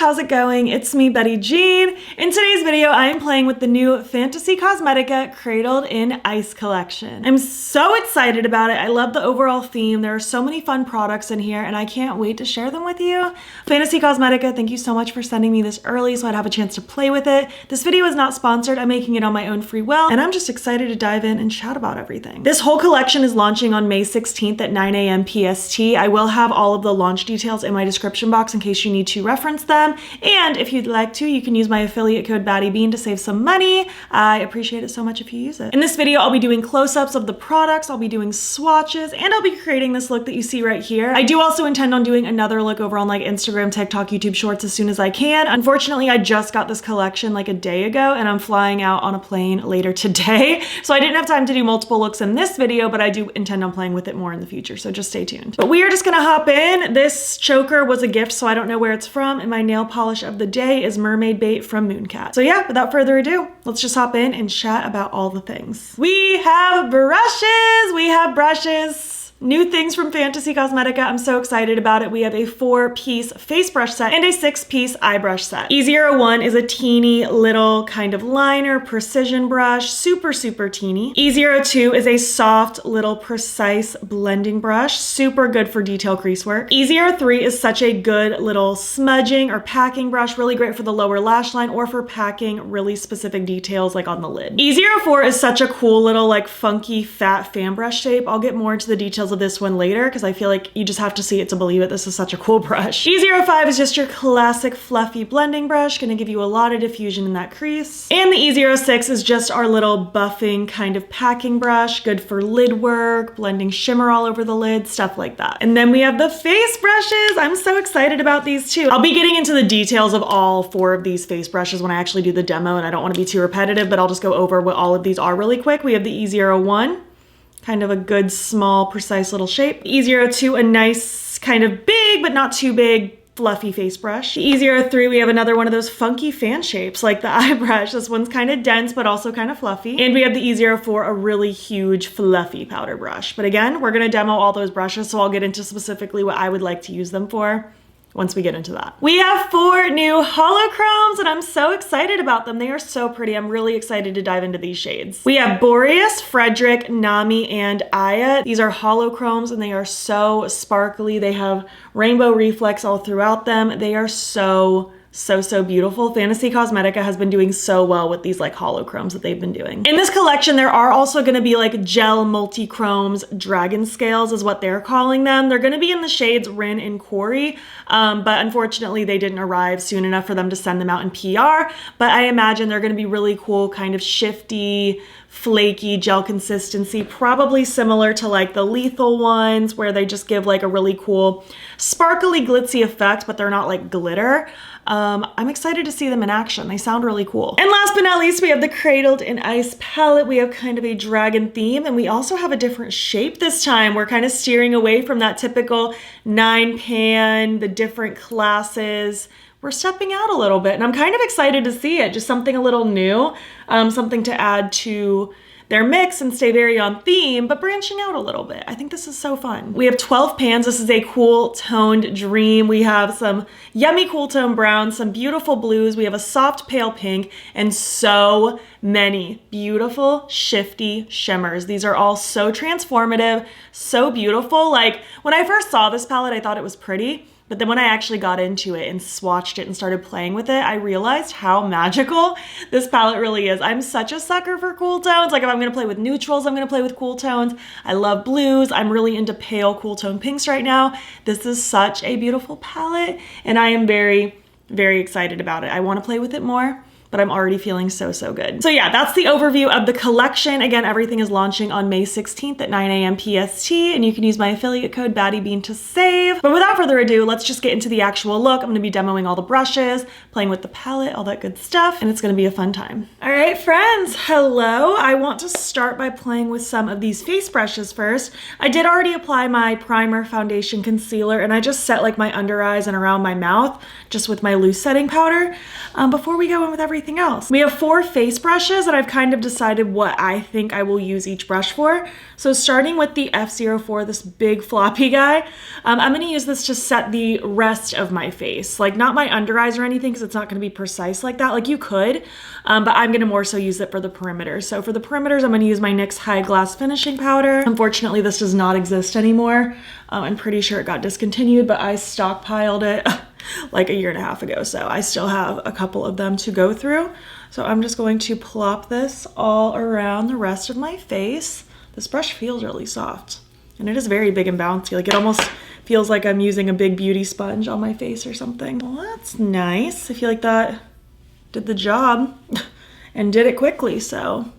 how's it going? It's me, Betty Jean. In today's video, I am playing with the new Fantasy Cosmetica Cradled in Ice collection. I'm so excited about it. I love the overall theme. There are so many fun products in here and I can't wait to share them with you. Fantasy Cosmetica, thank you so much for sending me this early so I'd have a chance to play with it. This video is not sponsored. I'm making it on my own free will and I'm just excited to dive in and chat about everything. This whole collection is launching on May 16th at 9 a.m. PST. I will have all of the launch details in my description box in case you need to reference them. And if you'd like to, you can use my affiliate code BATTYBEAN to save some money. I appreciate it so much if you use it. In this video, I'll be doing close-ups of the products, I'll be doing swatches, and I'll be creating this look that you see right here. I do also intend on doing another look over on like Instagram, TikTok, YouTube Shorts as soon as I can. Unfortunately, I just got this collection like a day ago and I'm flying out on a plane later today. So I didn't have time to do multiple looks in this video, but I do intend on playing with it more in the future. So just stay tuned. But we are just gonna hop in. This choker was a gift, so I don't know where it's from. And my nail polish of the day is Mermaid Bait from Mooncat. So yeah, without further ado, let's just hop in and chat about all the things. We have brushes, new things from Fantasy Cosmetica. I'm so excited about it. We have a 4-piece face brush set and a 6-piece eye brush set. E01 is a teeny little kind of liner, precision brush, super teeny. E02 is a soft little precise blending brush, super good for detail crease work. E03 is such a good little smudging or packing brush, really great for the lower lash line or for packing really specific details like on the lid. E04 is such a cool little like funky fat fan brush shape. I'll get more into the details of this one later because I feel like you just have to see it to believe it. This is such a cool brush. E05 is just your classic fluffy blending brush, gonna give you a lot of diffusion in that crease. And the E06 is just our little buffing kind of packing brush, good for lid work, blending shimmer all over the lid, stuff like that. And then we have the face brushes. I'm so excited about these too. I'll be getting into the details of all 4 of these face brushes when I actually do the demo and I don't want to be too repetitive, but I'll just go over what all of these are really quick. We have the E01, kind of a good, small, precise little shape. E02, a nice kind of big, but not too big, fluffy face brush. The E03, we have another one of those funky fan shapes like the eye brush. This one's kind of dense, but also kind of fluffy. And we have the E04, a really huge, fluffy powder brush. But again, we're gonna demo all those brushes, so I'll get into specifically what I would like to use them for once we get into that. We have 4 new holochromes and I'm so excited about them. They are so pretty. I'm really excited to dive into these shades. We have Boreas, Frederick, Nami, and Aya. These are holochromes and they are so sparkly. They have rainbow reflex all throughout them. They are so beautiful. Fantasy Cosmetica has been doing so well with these like holochromes that they've been doing. In this collection, there are also going to be like gel multi-chromes, dragon scales is what they're calling them. They're going to be in the shades Rin and Quarry, but unfortunately they didn't arrive soon enough for them to send them out in PR, but I imagine they're going to be really cool, kind of shifty, flaky gel consistency, probably similar to like the Lethal ones where they just give like a really cool sparkly glitzy effect, but they're not like glitter. I'm excited to see them in action. They sound really cool. And last but not least, we have the Cradled in Ice palette. We have kind of a dragon theme and we also have a different shape this time. We're kind of steering away from that typical 9-pan, the different classes. We're stepping out a little bit and I'm kind of excited to see it. Just something a little new, something to add to their mix and stay very on theme, but branching out a little bit. I think this is so fun. We have 12 pans. This is a cool toned dream. We have some yummy cool tone browns, some beautiful blues. We have a soft pale pink and so many beautiful shifty shimmers. These are all so transformative, so beautiful. Like when I first saw this palette, I thought it was pretty. But then when I actually got into it and swatched it and started playing with it, I realized how magical this palette really is. I'm such a sucker for cool tones. Like if I'm gonna play with neutrals, I'm gonna play with cool tones. I love blues. I'm really into pale cool tone pinks right now. This is such a beautiful palette and I am very excited about it. I wanna play with it more, but I'm already feeling so good. So yeah, that's the overview of the collection. Again, everything is launching on May 16th at 9 a.m. PST, and you can use my affiliate code BATTYBEAN to save. But without further ado, let's just get into the actual look. I'm gonna be demoing all the brushes, playing with the palette, all that good stuff, and it's gonna be a fun time. All right, friends, hello. I want to start by playing with some of these face brushes first. I did already apply my primer, foundation, concealer, and I just set like my under eyes and around my mouth just with my loose setting powder. Before we go in with everything, everything else. We have 4 face brushes and I've kind of decided what I think I will use each brush for. So starting with the F04, this big floppy guy, I'm gonna use this to set the rest of my face. Like not my under eyes or anything because it's not gonna be precise like that. Like you could, but I'm gonna more so use it for the perimeters. So for the perimeters, I'm gonna use my NYX High Glass Finishing Powder. Unfortunately, this does not exist anymore. I'm pretty sure it got discontinued, but I stockpiled it like a year and a half ago. So I still have a couple of them to go through. So I'm just going to plop this all around the rest of my face. This brush feels really soft and it is very big and bouncy. Like it almost feels like I'm using a big beauty sponge on my face or something. Well, that's nice. I feel like that did the job and did it quickly. So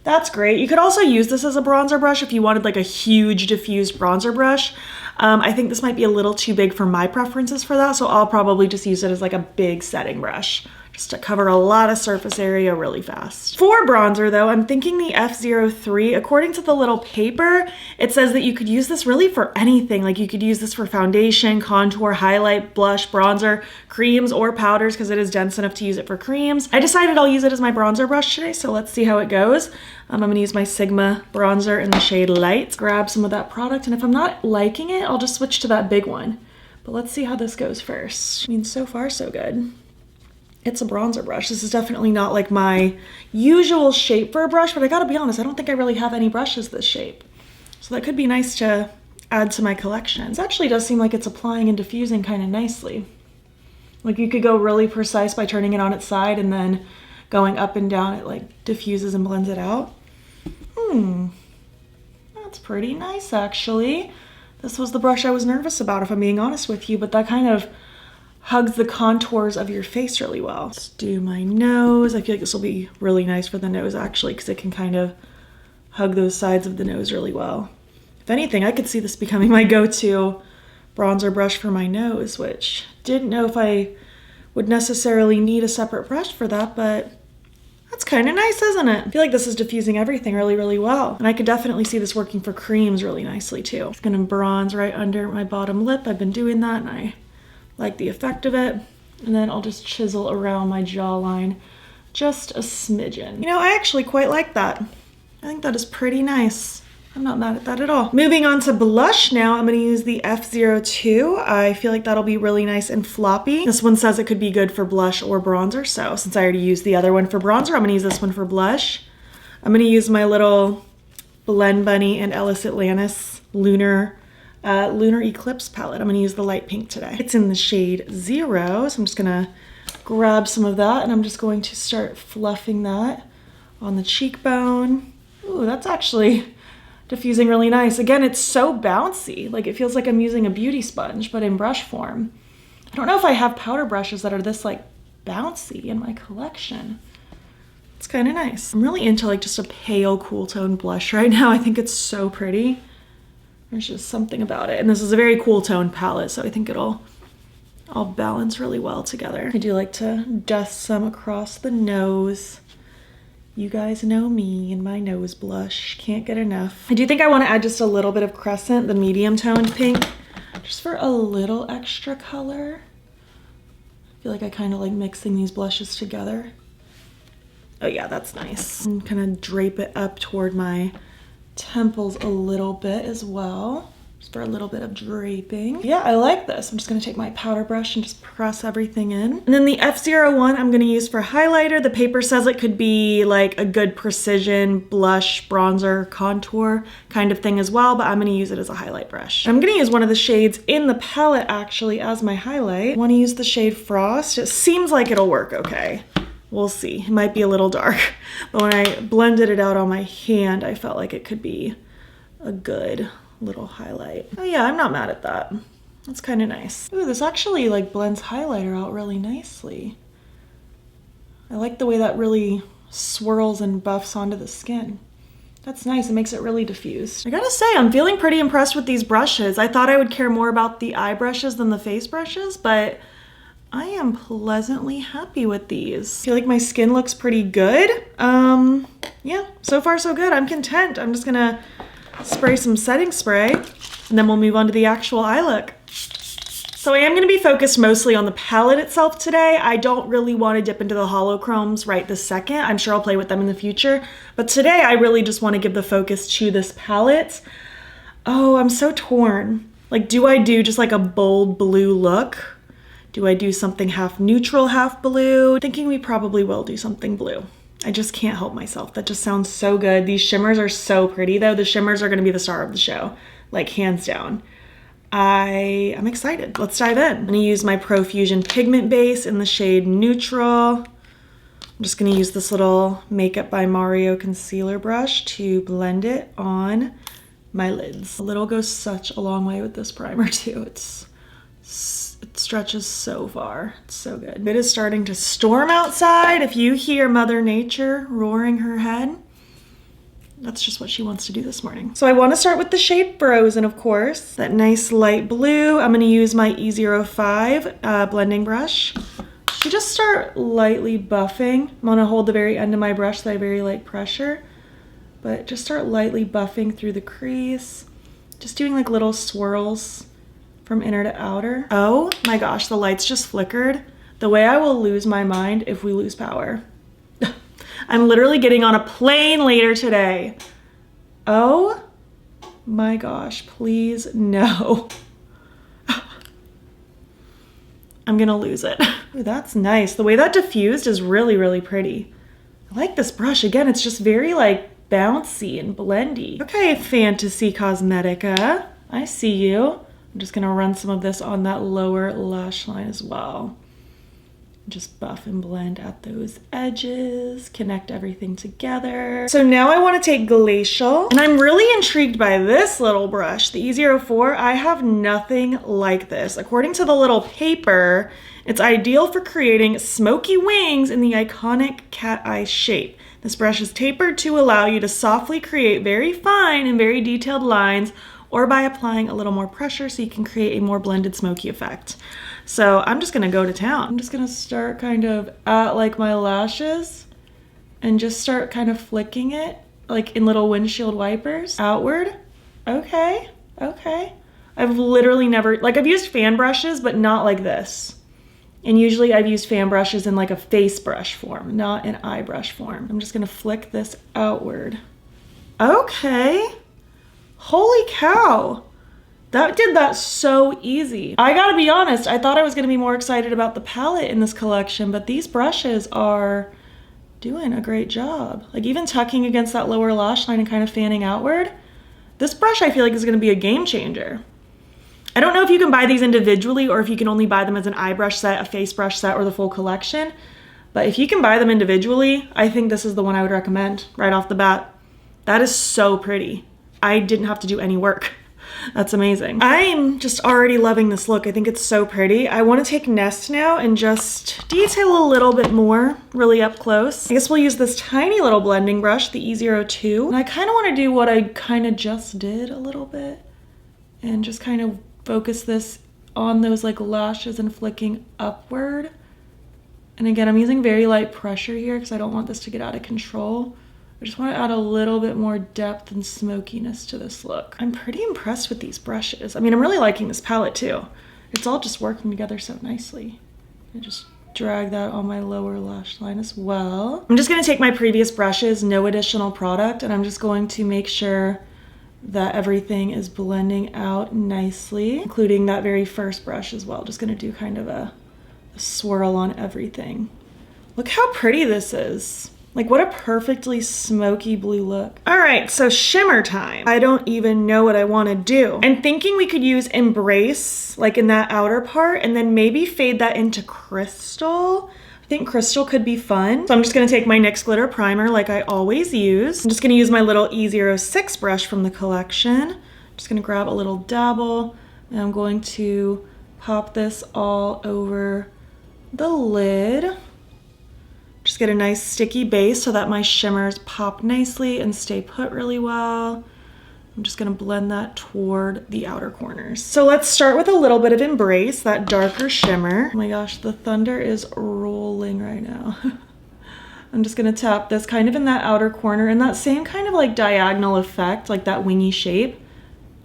that's great. You could also use this as a bronzer brush if you wanted like a huge diffused bronzer brush. I think this might be a little too big for my preferences for that, so I'll probably just use it as like a big setting brush just to cover a lot of surface area really fast. For bronzer though, I'm thinking the F03. According to the little paper, it says that you could use this really for anything. Like you could use this for foundation, contour, highlight, blush, bronzer, creams, or powders because it is dense enough to use it for creams. I decided I'll use it as my bronzer brush today, so let's see how it goes. I'm gonna use my Sigma bronzer in the shade Light. Grab some of that product, and if I'm not liking it, I'll just switch to that big one. But let's see how this goes first. I mean, so far so good. It's a bronzer brush. This is definitely not like my usual shape for a brush, but I gotta be honest, I don't think I really have any brushes this shape. So that could be nice to add to my collection. This actually does seem like it's applying and diffusing kind of nicely. Like you could go really precise by turning it on its side and then going up and down, it like diffuses and blends it out. That's pretty nice actually. This was the brush I was nervous about if I'm being honest with you, but that kind of hugs the contours of your face really well. Let's do my nose. I feel like this will be really nice for the nose actually because it can kind of hug those sides of the nose really well. If anything, I could see this becoming my go-to bronzer brush for my nose, which didn't know if I would necessarily need a separate brush for that, but that's kind of nice, isn't it? I feel like this is diffusing everything really, really well. And I could definitely see this working for creams really nicely too. It's gonna bronze right under my bottom lip. I've been doing that and I like the effect of it. And then I'll just chisel around my jawline just a smidgen. You know, I actually quite like that. I think that is pretty nice. I'm not mad at that at all. Moving on to blush now, I'm gonna use the F02. I feel like that'll be really nice and floppy. This one says it could be good for blush or bronzer, so since I already used the other one for bronzer, I'm gonna use this one for blush. I'm gonna use my little Blend Bunny and Ellis Atlantis Lunar Eclipse palette. I'm gonna use the light pink today. It's in the shade 0, so I'm just gonna grab some of that and I'm just going to start fluffing that on the cheekbone. Ooh, that's actually diffusing really nice. Again, it's so bouncy. Like it feels like I'm using a beauty sponge, but in brush form. I don't know if I have powder brushes that are this like bouncy in my collection. It's kind of nice. I'm really into like just a pale cool tone blush right now. I think it's so pretty. There's just something about it. And this is a very cool tone palette, so I think it'll all balance really well together. I do like to dust some across the nose. You guys know me and my nose blush. Can't get enough. I do think I want to add just a little bit of Crescent, the medium toned pink, just for a little extra color. I feel like I kind of like mixing these blushes together. Oh yeah, that's nice. And kind of drape it up toward my temples a little bit as well. Just for a little bit of draping. Yeah, I like this. I'm just gonna take my powder brush and just press everything in. And then the F01 I'm gonna use for highlighter. The paper says it could be like a good precision blush, bronzer, contour kind of thing as well, but I'm gonna use it as a highlight brush. I'm gonna use one of the shades in the palette actually as my highlight. I wanna use the shade Frost. It seems like it'll work okay. We'll see. It might be a little dark, but when I blended it out on my hand, I felt like it could be a good little highlight. Oh yeah, I'm not mad at that. That's kind of nice. Ooh, this actually like blends highlighter out really nicely. I like the way that really swirls and buffs onto the skin. That's nice. It makes it really diffused. I gotta say, I'm feeling pretty impressed with these brushes. I thought I would care more about the eye brushes than the face brushes, but I am pleasantly happy with these. I feel like my skin looks pretty good. Yeah, so far so good. I'm content. I'm just gonna spray some setting spray and then we'll move on to the actual eye look. So I am gonna be focused mostly on the palette itself today. I don't really wanna dip into the holochromes right this second. I'm sure I'll play with them in the future. But today I really just wanna give the focus to this palette. Oh, I'm so torn. Like, do I do just like a bold blue look? Do I do something half neutral, half blue? Thinking we probably will do something blue. I just can't help myself. That just sounds so good. These shimmers are so pretty though. The shimmers are gonna be the star of the show, like hands down. I'm excited. Let's dive in. I'm gonna use my Profusion pigment base in the shade Neutral. I'm just gonna use this little Makeup by Mario concealer brush to blend it on my lids. A little goes such a long way with this primer too. It stretches so far. It's so good. It is starting to storm outside. If you hear Mother Nature roaring her head, that's just what she wants to do this morning. So I want to start with the shade Frozen, of course. That nice light blue. I'm going to use my E05 blending brush. You just start lightly buffing. I'm going to hold the very end of my brush so I have very light pressure. But just start lightly buffing through the crease. Just doing like little swirls from inner to outer. Oh my gosh, the lights just flickered. The way I will lose my mind if we lose power. I'm literally getting on a plane later today. Oh my gosh, please no. I'm gonna lose it. Ooh, that's nice. The way that diffused is really, really pretty. I like this brush. Again, it's just very like bouncy and blendy. Okay, Fantasy Cosmetica, I see you. I'm just gonna run some of this on that lower lash line as well. Just buff and blend at those edges, connect everything together. So now I want to take Glacial, and I'm really intrigued by this little brush, the E04. I have nothing like this. According to the little paper, it's ideal for creating smoky wings in the iconic cat eye shape. This brush is tapered to allow you to softly create very fine and very detailed lines, or by applying a little more pressure so you can create a more blended smoky effect. So I'm just gonna go to town. I'm just gonna start kind of at like my lashes and just start kind of flicking it like in little windshield wipers outward. Okay, okay. I've literally never, like I've used fan brushes, but not like this. And usually I've used fan brushes in like a face brush form, not an eye brush form. I'm just gonna flick this outward. Okay. Holy cow. That did that so easy. I gotta be honest, I thought I was gonna be more excited about the palette in this collection, but these brushes are doing a great job. Like even tucking against that lower lash line and kind of fanning outward, this brush I feel like is gonna be a game changer. I don't know if you can buy these individually or if you can only buy them as an eye brush set, a face brush set, or the full collection. But if you can buy them individually, I think this is the one I would recommend right off the bat. That is so pretty. I didn't have to do any work. That's amazing. I'm just already loving this look. I think it's so pretty. I want to take Nest now and just detail a little bit more, really up close. I guess we'll use this tiny little blending brush, the E02. And I kind of want to do what I kind of just did a little bit and just kind of focus this on those like lashes and flicking upward. And again, I'm using very light pressure here because I don't want this to get out of control. I just want to add a little bit more depth and smokiness to this look. I'm pretty impressed with these brushes. I mean, I'm really liking this palette too. It's all just working together so nicely. I just drag that on my lower lash line as well. I'm just going to take my previous brushes, no additional product, and I'm just going to make sure that everything is blending out nicely, including that very first brush as well. Just going to do kind of a swirl on everything. Look how pretty this is. Like what a perfectly smoky blue look. All right, so shimmer time. I don't even know what I want to do. I'm thinking we could use Embrace like in that outer part and then maybe fade that into Crystal. I think Crystal could be fun. So I'm just gonna take my NYX Glitter Primer like I always use. I'm just gonna use my little E06 brush from the collection. I'm just gonna grab a little dabble and I'm going to pop this all over the lid. Just get a nice sticky base so that my shimmers pop nicely and stay put really well. I'm just gonna blend that toward the outer corners. So let's start with a little bit of Embrace, that darker shimmer. Oh my gosh, the thunder is rolling right now. I'm just gonna tap this kind of in that outer corner and that same kind of like diagonal effect, like that wingy shape.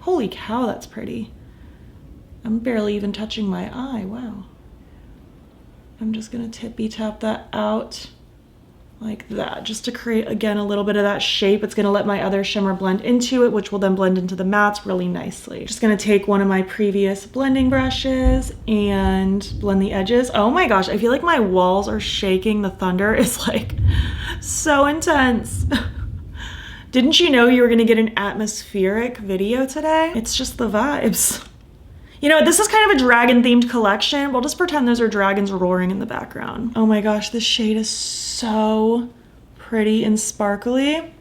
Holy cow, that's pretty. I'm barely even touching my eye, wow. I'm just gonna tippy tap that out like that, just to create, again, a little bit of that shape. It's gonna let my other shimmer blend into it, which will then blend into the mattes really nicely. Just gonna take one of my previous blending brushes and blend the edges. Oh my gosh, I feel like my walls are shaking. The thunder is like so intense. Didn't you know you were gonna get an atmospheric video today? It's just the vibes. You know, this is kind of a dragon themed collection. We'll just pretend those are dragons roaring in the background. Oh my gosh, this shade is so pretty and sparkly.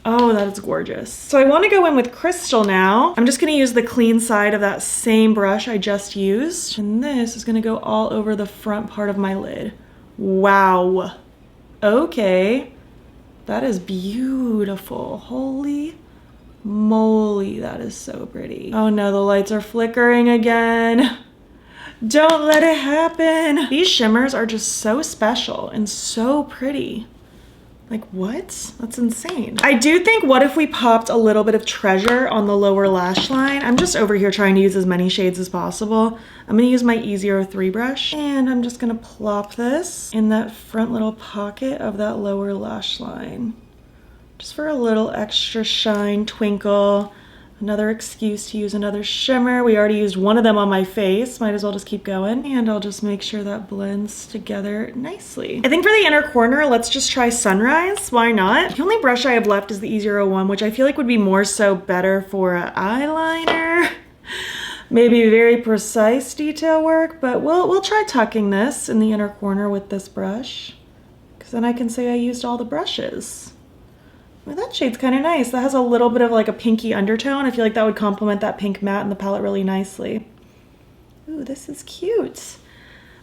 Oh, that is gorgeous. So I want to go in with crystal now. I'm just going to use the clean side of that same brush I just used. And this is going to go all over the front part of my lid. Wow. Okay. That is beautiful. Holy moly, that is so pretty. Oh no, the lights are flickering again. Don't let it happen. These shimmers are just so special and so pretty. Like, what? That's insane. I do think, what if we popped a little bit of treasure on the lower lash line? I'm just over here trying to use as many shades as possible. I'm gonna use my E03 brush, and I'm just gonna plop this in that front little pocket of that lower lash line. Just for a little extra shine, twinkle, another excuse to use another shimmer. We already used one of them on my face. Might as well just keep going. And I'll just make sure that blends together nicely. I think for the inner corner, let's just try Sunrise. Why not? The only brush I have left is the E01, which I feel like would be more so better for an eyeliner. Maybe very precise detail work, but we'll try tucking this in the inner corner with this brush, because then I can say I used all the brushes. Well, that shade's kind of nice. That has a little bit of like a pinky undertone. I feel like that would complement that pink matte in the palette really nicely. Ooh, this is cute.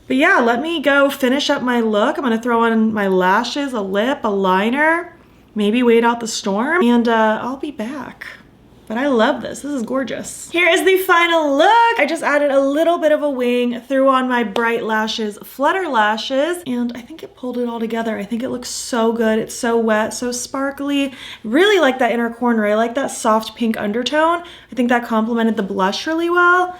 But yeah, let me go finish up my look. I'm gonna throw on my lashes, a lip, a liner, maybe wait out the storm, and I'll be back. But I love this. This is gorgeous. Here is the final look. I just added a little bit of a wing, threw on my Bright Lashes Flutter Lashes, and I think it pulled it all together. I think it looks so good. It's so wet, so sparkly. Really like that inner corner. I like that soft pink undertone. I think that complemented the blush really well.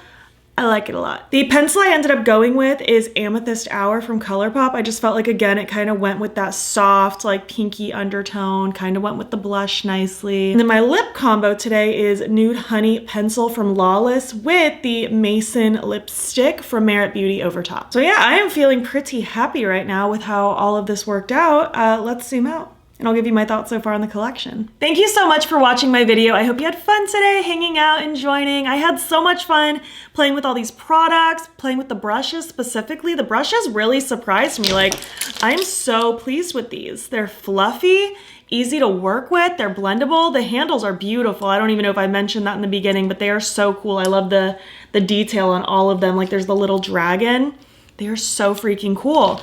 I like it a lot. The pencil I ended up going with is Amethyst Hour from ColourPop. I just felt like, again, it kind of went with that soft, like pinky undertone, kind of went with the blush nicely. And then my lip combo today is Nude Honey Pencil from Lawless with the Mason lipstick from Merit Beauty over top. So yeah, I am feeling pretty happy right now with how all of this worked out. Let's zoom out, and I'll give you my thoughts so far on the collection. Thank you so much for watching my video. I hope you had fun today, hanging out and joining. I had so much fun playing with all these products, playing with the brushes specifically. The brushes really surprised me. Like, I'm so pleased with these. They're fluffy, easy to work with, they're blendable. The handles are beautiful. I don't even know if I mentioned that in the beginning, but they are so cool. I love the detail on all of them. Like, there's the little dragon. They are so freaking cool.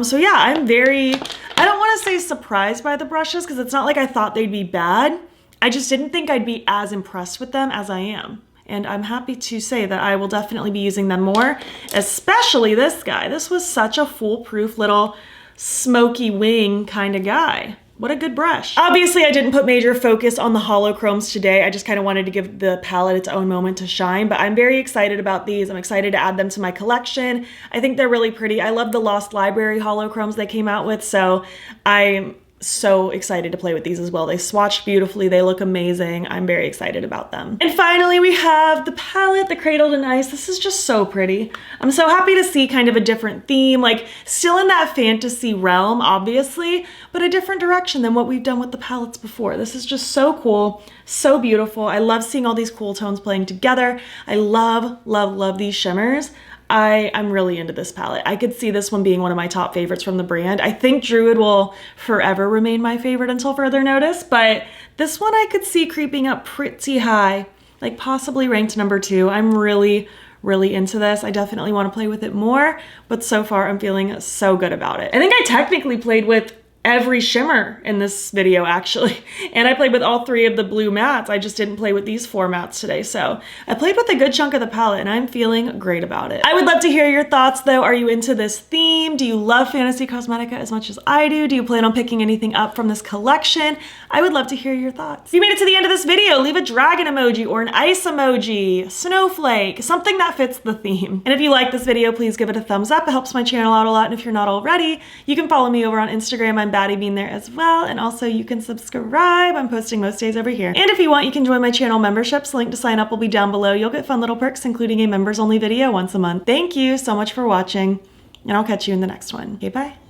So yeah, I'm very, I don't want to say surprised by the brushes, because it's not like I thought they'd be bad. I just didn't think I'd be as impressed with them as I am. And I'm happy to say that I will definitely be using them more, especially this guy. This was such a foolproof little smoky wing kind of guy. What a good brush. Obviously, I didn't put major focus on the holochromes today. I just kind of wanted to give the palette its own moment to shine, but I'm very excited about these. I'm excited to add them to my collection. I think they're really pretty. I love the Lost Library holochromes they came out with, so I'm so excited to play with these as well. They swatched beautifully. They look amazing. I'm very excited about them. And finally, we have the palette, the Cradled in Ice. This is just so pretty. I'm so happy to see kind of a different theme, like still in that fantasy realm, obviously, but a different direction than what we've done with the palettes before. This is just so cool, so beautiful. I love seeing all these cool tones playing together. I love, love, love these shimmers. I'm really into this palette. I could see this one being one of my top favorites from the brand. I think Druid will forever remain my favorite until further notice, but this one I could see creeping up pretty high, like possibly ranked number 2. I'm really, really into this. I definitely want to play with it more, but so far I'm feeling so good about it. I think I technically played with every shimmer in this video actually. And I played with all 3 of the blue mattes. I just didn't play with these 4 mattes today. So I played with a good chunk of the palette and I'm feeling great about it. I would love to hear your thoughts though. Are you into this theme? Do you love Fantasy Cosmetica as much as I do? Do you plan on picking anything up from this collection? I would love to hear your thoughts. If you made it to the end of this video, leave a dragon emoji or an ice emoji, snowflake, something that fits the theme. And if you like this video, please give it a thumbs up. It helps my channel out a lot. And if you're not already, you can follow me over on Instagram. I'm BATTYBEAN there as well. And also you can subscribe. I'm posting most days over here. And if you want, you can join my channel memberships. Link to sign up will be down below. You'll get fun little perks, including a members only video once a month. Thank you so much for watching, and I'll catch you in the next one. Okay, bye.